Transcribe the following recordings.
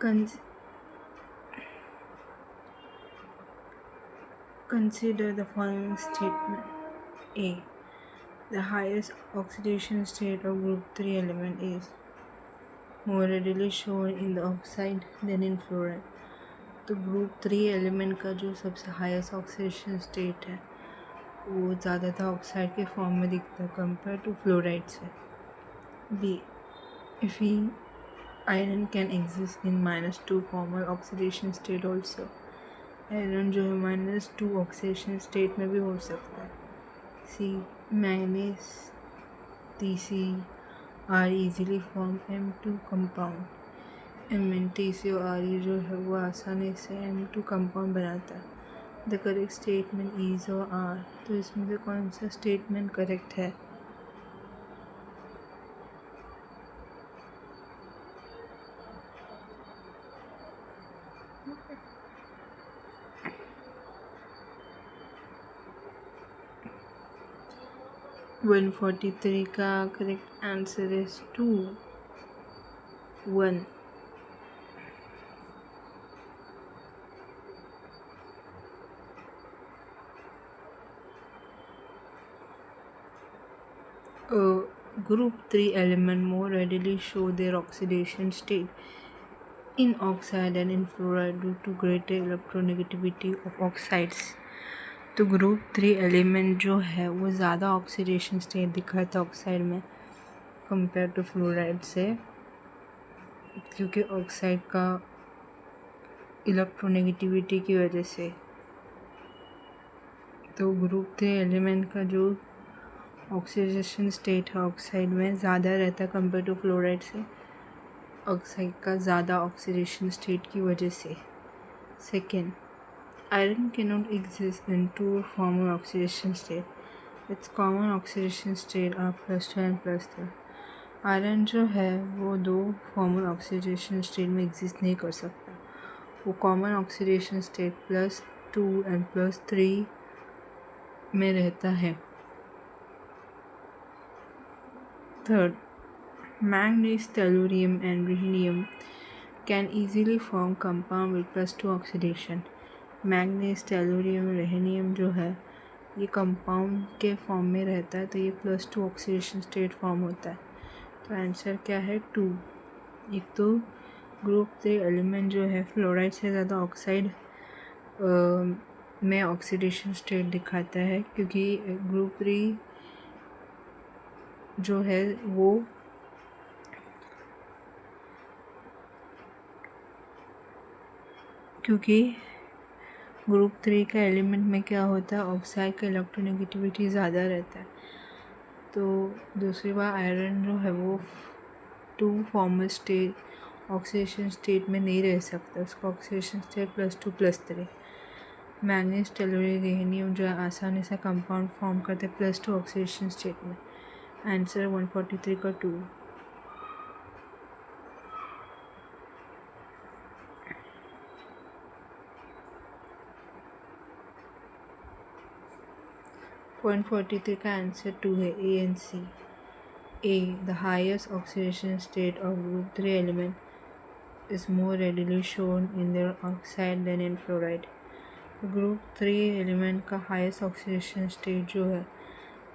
Con- Consider the following statement. A. The highest oxidation state of group 3 element is more readily shown in the oxide than in fluoride. तो group 3 element का जो सबसे highest oxidation state है वो ज़्यादातर oxide के form में दिखता है कंपेयर टू फ्लोराइड से. B. If he iron can exist in -2 formal oxidation state also. Iron जो है -2 ऑक्सीडेशन स्टेट में भी हो सकता है. C. Manganese Tc are easily form M2 compound. MnTc और Re जो है वो आसानी से M2 कंपाउंड बनाता है. द करेक्ट स्टेटमेंट इज और आर. तो इसमें से कौन सा स्टेटमेंट करेक्ट है? वन 143 का correct answer is 2 1. Group 3 element more readily show their oxidation state in oxide and in fluoride due to greater electronegativity of oxides. तो ग्रुप 3 एलिमेंट जो है वो ज़्यादा ऑक्सीडेशन स्टेट दिखाता है ऑक्साइड में कंपेयर टू फ्लोराइड से, क्योंकि ऑक्साइड का इलेक्ट्रोनेगेटिविटी की वजह से. तो ग्रुप 3 एलिमेंट का जो ऑक्सीडेशन स्टेट है ऑक्साइड में ज़्यादा रहता है कंपेयर टू फ्लोराइड से, ऑक्साइड का ज़्यादा ऑक्सीडेशन स्टेट की वजह से. Second, iron can not exist in two formal oxidation state. Its common oxidation state are +2 and +3. Iron जो है वो दो फॉर्मल ऑक्सीडेशन स्टेट में एग्जिस्ट नहीं कर सकता. वो कॉमन ऑक्सीडेशन स्टेट +2 एंड +3 में रहता है. Third, manganese, tellurium and rhenium can easily form compound with +2 oxidation. Manganese, tellurium, rhenium जो है ये कंपाउंड के फॉर्म में रहता है, तो ये +2 ऑक्सीडेशन स्टेट फॉर्म होता है. तो आंसर क्या है? 2. एक तो ग्रुप 3 एलिमेंट जो है फ्लोराइड से ज़्यादा ऑक्साइड में ऑक्सीडेशन स्टेट दिखाता है, क्योंकि ग्रुप 3 जो है वो क्योंकि ग्रुप 3 का एलिमेंट में क्या होता है, ऑक्साइड का इलेक्ट्रोनेगेटिविटी ज़्यादा रहता है. तो दूसरी बार आयरन जो है वो 2 फॉर्मल स्टेट ऑक्सीडेशन स्टेट में नहीं रह सकता, उसका oxidation state +2 +3. Manganese, tellurium, rhenium जो है आसानी से कंपाउंड फॉर्म करते +2 ऑक्सीडेशन स्टेट में. आंसर 143 का 2. 143 का आंसर 2 है, A and C. A. The highest oxidation state of group 3 element is more readily shown in their oxide than in fluoride. Group 3 element का हाईएस्ट ऑक्सीडेशन स्टेट जो है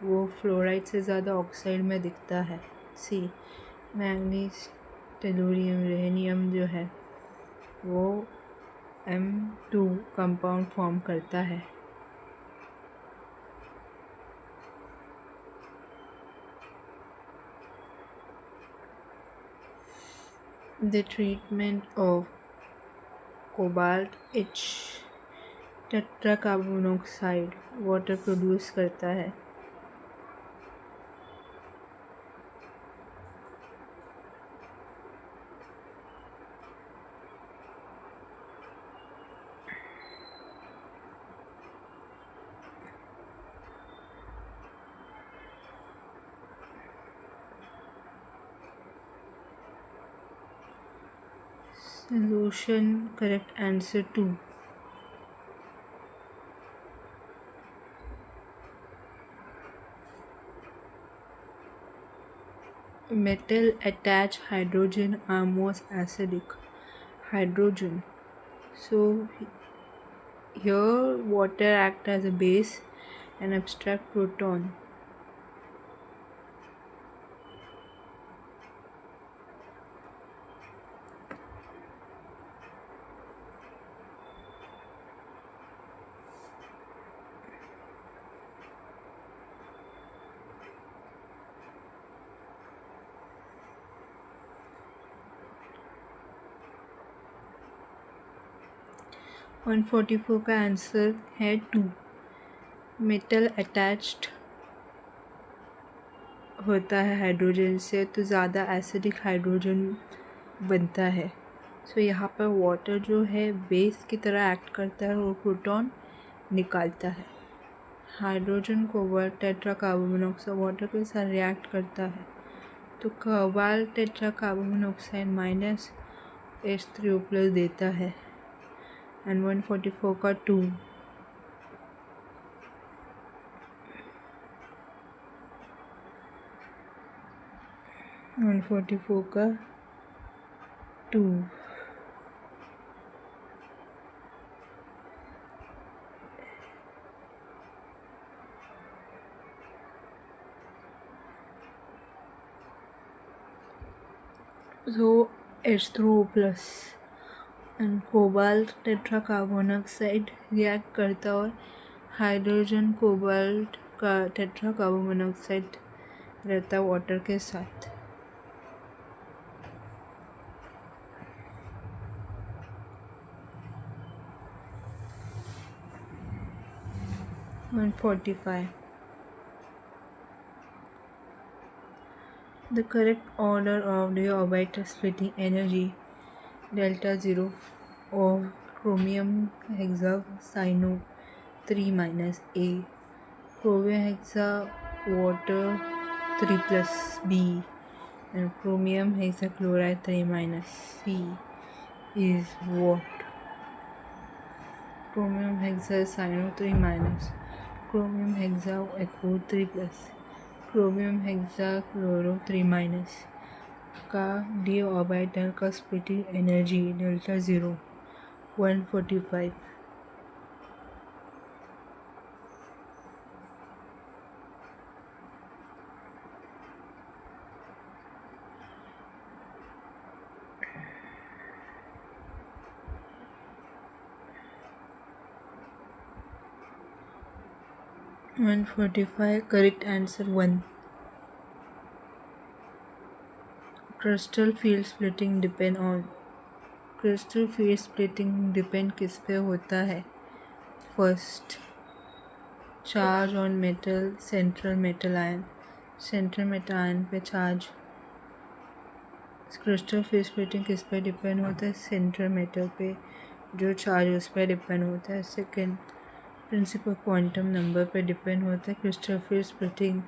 वो fluoride से ज़्यादा ऑक्साइड में दिखता है. सी. मैंगनीज, टेलुरियम, रेहनियम जो है वो M2 कंपाउंड फॉर्म करता है. The treatment of cobalt H tetra carbon monoxide water produce करता है. Solution correct answer 2. Metal attached hydrogen are most acidic. hydrogen. So here water act as a base and abstract proton. 144 का answer है 2। Metal attached होता है hydrogen से तो ज़्यादा acidic hydrogen बनता है। सो यहाँ पर वाटर जो है बेस की तरह एक्ट करता है और प्रोटॉन निकालता है। Hydrogen cobalt tetra carbon monoxide water के साथ रिएक्ट करता है तो cobalt tetra carbon monoxide minus H3O+ देता है। एंड 144 का 2। 144 का 2। So H2O+ and cobalt tetra carbon monoxide react करता है हाइड्रोजन कोबाल्ट का टेट्रा कार्बन मोनोऑक्साइड रहता है वाटर के साथ। 145 The correct order of the orbital splitting energy delta 0 of chromium hexacyano 3 minus A, chromium hexa water 3 plus B, and chromium hexachloride 3 minus C is what? Chromium hexacyano 3 minus chromium hexa aquo 3 plus chromium hexachloro 3 minus का d orbital का splitting energy delta 0 145। 145 correct answer 1। Crystal field splitting depend on crystal field splitting depend किस पे होता है? First, charge on metal central metal ion. Central metal ion पे charge. Crystal field splitting किस पे depend होता है? सेंट्रल मेटल पे जो चार्ज उस पर डिपेंड होता है। सेकेंड, प्रिंसिपल क्वांटम नंबर पे डिपेंड होता है crystal field splitting.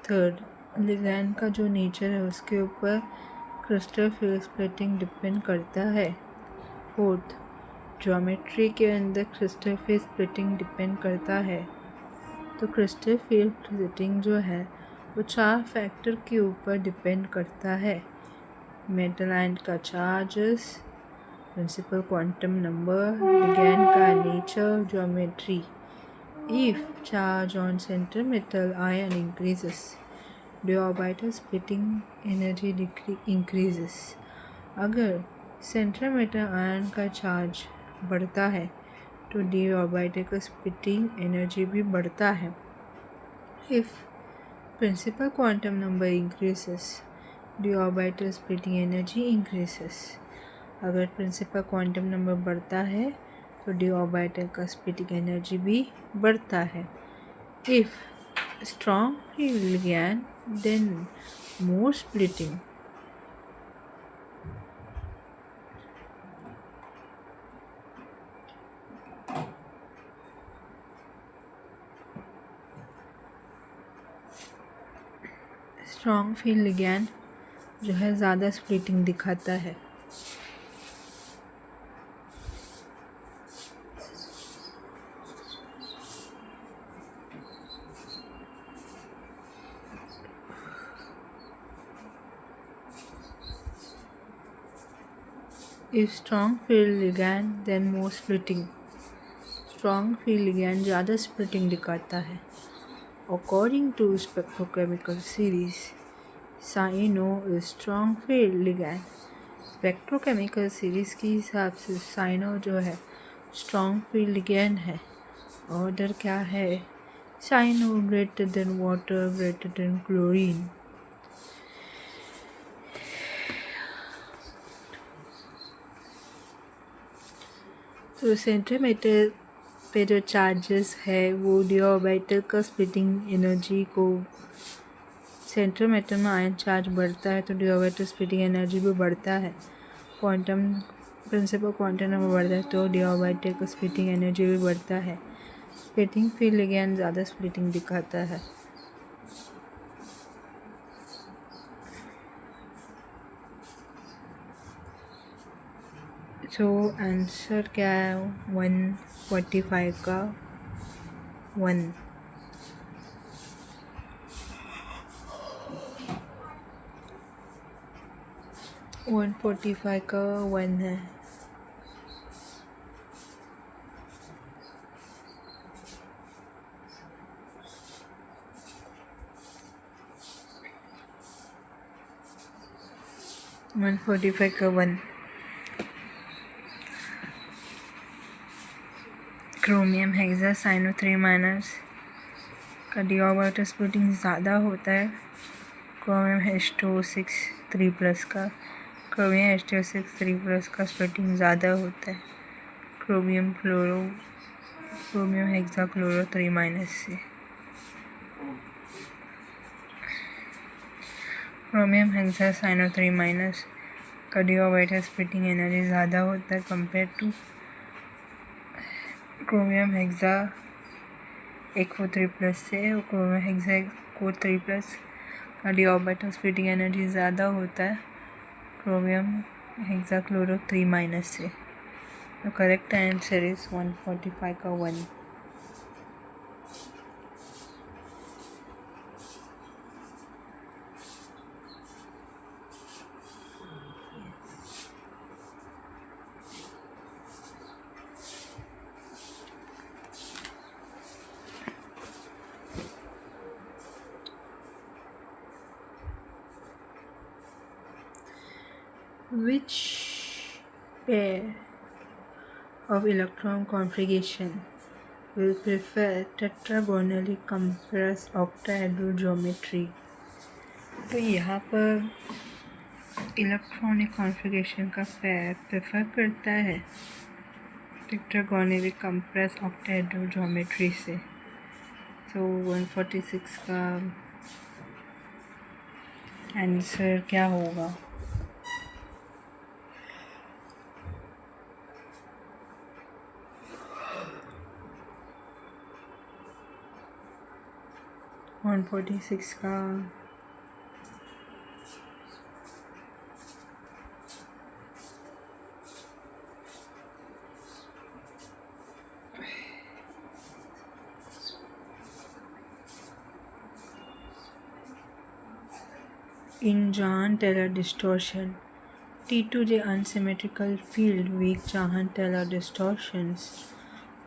Third, ligand का जो नेचर है उसके ऊपर क्रिस्टल फील्ड स्प्लिटिंग डिपेंड करता है। फोर्थ, ज्योमेट्री के अंदर क्रिस्टल फील्ड स्प्लिटिंग डिपेंड करता है। तो क्रिस्टल फील्ड स्प्लिटिंग जो है वो 4 फैक्टर के ऊपर डिपेंड करता है। मेटल आयन का charges, principal quantum number, ligand का nature, geometry. If charge on center metal ion increases, the orbital splitting energy increases. अगर सेंट्रल मेटल आयन का चार्ज बढ़ता है तो डी ऑर्बिटल का स्प्लिटिंग एनर्जी भी बढ़ता है। If principal quantum number increases, the orbital splitting energy increases. अगर प्रिंसिपल क्वांटम नंबर बढ़ता है तो डी ऑर्बिटल का स्प्लिटिंग एनर्जी भी बढ़ता है। If strong ligand then more splitting. Strong field ligand जो है ज़्यादा स्प्लिटिंग दिखाता है। If strong field ligand then more splitting. Strong field ligand ज़्यादा splitting दिखाता है. According to spectrochemical series, cyano is strong field ligand. Spectrochemical series के हिसाब से साइनो जो है स्ट्रॉन्ग फील्ड लिगैंड है. ऑर्डर क्या है? Cyano greater than water greater than chlorine. तो सेंटीमीटर पे जो चार्जेस है वो डी ऑर्बिटल का स्प्लिटिंग एनर्जी को सेंटीमीटर में आयन चार्ज बढ़ता है तो डी ऑर्बिटल स्प्लिटिंग एनर्जी भी बढ़ता है. क्वांटम प्रिंसिपल क्वांटम नंबर बढ़ता है तो डी ऑर्बिटल का स्प्लिटिंग एनर्जी भी बढ़ता है. स्प्लिटिंग फील्ड लिगैंड ज़्यादा स्प्लिटिंग दिखाता है. तो आंसर क्या है? 145 का 1. वन 45 का 1 है. वन 45 का 1. क्रोमियम हेक्सा साइनो 3- का डी ऑर्बिटल स्प्लिटिंग ज़्यादा होता है. क्रोमियम H2O6 3+ का क्रोमियम H2O6 3+ का स्प्लिटिंग ज़्यादा होता है क्रोमियम हेक्सा क्लोरो 3- से. क्रोमियम हेक्सा साइनो 3- का डी ऑर्बिटल स्प्लिटिंग एनर्जी ज़्यादा होता है कंपेयर टू क्रोमियम हेक्सा एक को 3+ से. और क्रोमियम हेक्सा को 3+ का डी ऑर्बिटल स्प्लिटिंग एनर्जी ज़्यादा होता है क्रोमियम हेक्सा क्लोरो 3- से. तो करेक्ट आंसर इज 145 का 1. Which pair of electron configuration will prefer tetragonally compressed octahedral geometry? तो यहाँ पर इलेक्ट्रॉनिक कॉन्फ़िगरेशन का पेयर प्रेफर करता है टेट्रागोनली कंप्रेस ऑक्टाहेड्रल ज्योमेट्री से. तो 146 का आंसर क्या होगा? वन 146 का in Jahn-Teller distortion, T2J unsymmetrical field weak Jahn-Teller distortions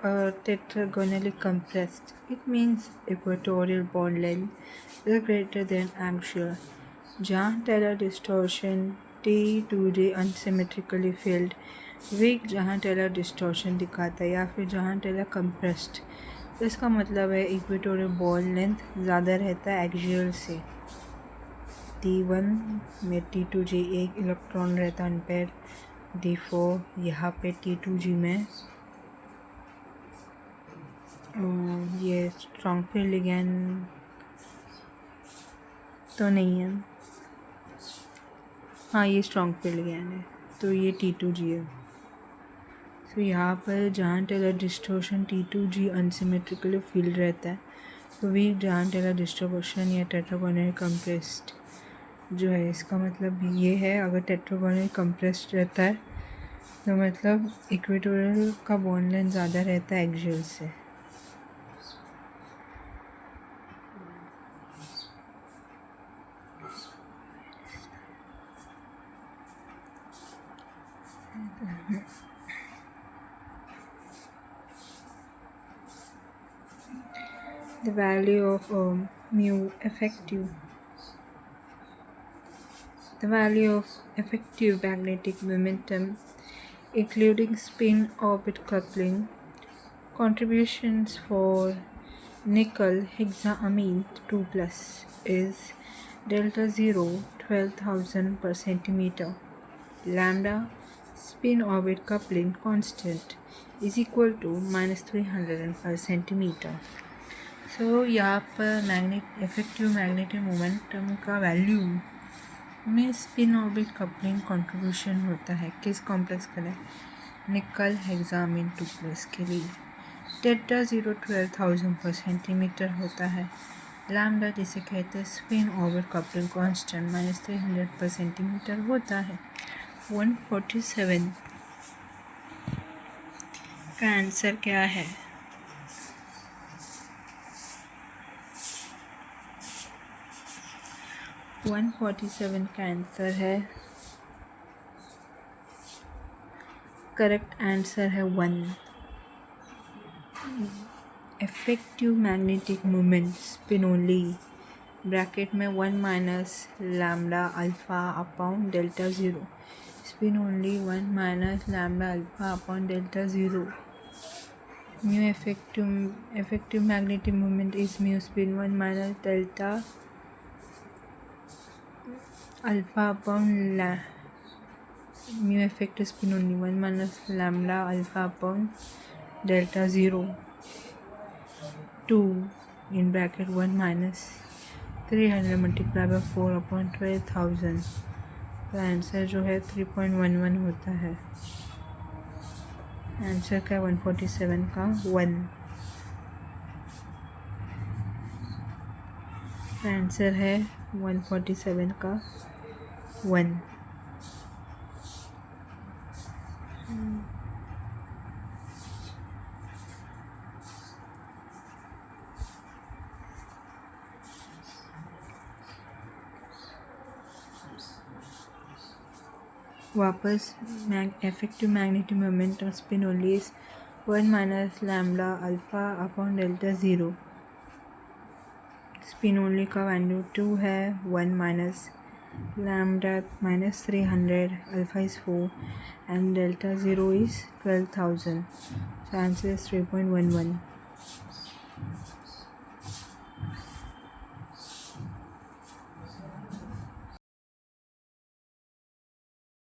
are tetragonally compressed. It means equatorial bond length is greater than axial. Jahn-Teller distortion T2J unsymmetrically filled weak Jahn-Teller distortion दिखाता है या फिर Jahn-Teller compressed. इसका मतलब है equatorial bond length ज़्यादा रहता है एक्सियल से. T1 में T2G एक इलेक्ट्रॉन रहता है अनपेयर. D4 यहाँ पे T2G में ये स्ट्रॉन्ग फील्ड लिगैंड तो नहीं है. हाँ ये स्ट्रॉन्ग फील्ड लिगैंड है तो ये T2G है. तो यहाँ पर Jahn-Teller distortion T2G unsymmetrically field रहता है तो वीक Jahn-Teller डिस्टॉर्शन या टेट्रागोनली कंप्रेस्ड जो है. इसका मतलब ये है अगर टेट्रागोनली कंप्रेस्ड रहता है तो मतलब इक्वेटोरियल का बॉन्ड लेंथ ज़्यादा रहता है एक्सियल से. The value of mu effective. The value of effective magnetic momentum, including spin orbit coupling, contributions for nickel hexaamine 2 plus is delta 0 12,000 per centimeter. Lambda spin orbit coupling constant is equal to minus 300 per centimeter. So यहाँ पर effective magnetic momentum का value में spin orbit coupling contribution होता है किस complex के लिए, निकल हेक्सामीन 2 प्लस के लिए। डेल्टा 0 12,000 पर सेंटीमीटर होता है। लैम्डा जिसे कहते हैं spin orbit coupling constant minus 300 पर सेंटीमीटर होता है। 147 का आंसर क्या है? वन 47 का आंसर है, करेक्ट आंसर है 1। Effective magnetic moment spin only bracket में 1 minus lambda alpha upon delta 0, spin only 1 minus lambda alpha upon delta 0। Mu effective magnetic moment is mu spin 1 minus delta alpha upon mu effective spin only 1 minus lambda alpha upon delta 0 2 in bracket 1 minus 300 multiplied by 4 upon 12,000। तो answer जो है 3.11 होता है। Answer का 147 का 1। Answer है 147 का 1। वापस effective magnetic moment off spin only is 1 minus lambda alpha upon delta 0। Spin only का वैल्यू 2 है, 1 minus lambda minus 300, alpha is 4 and delta 0 is 12,000. So answer is 3.11.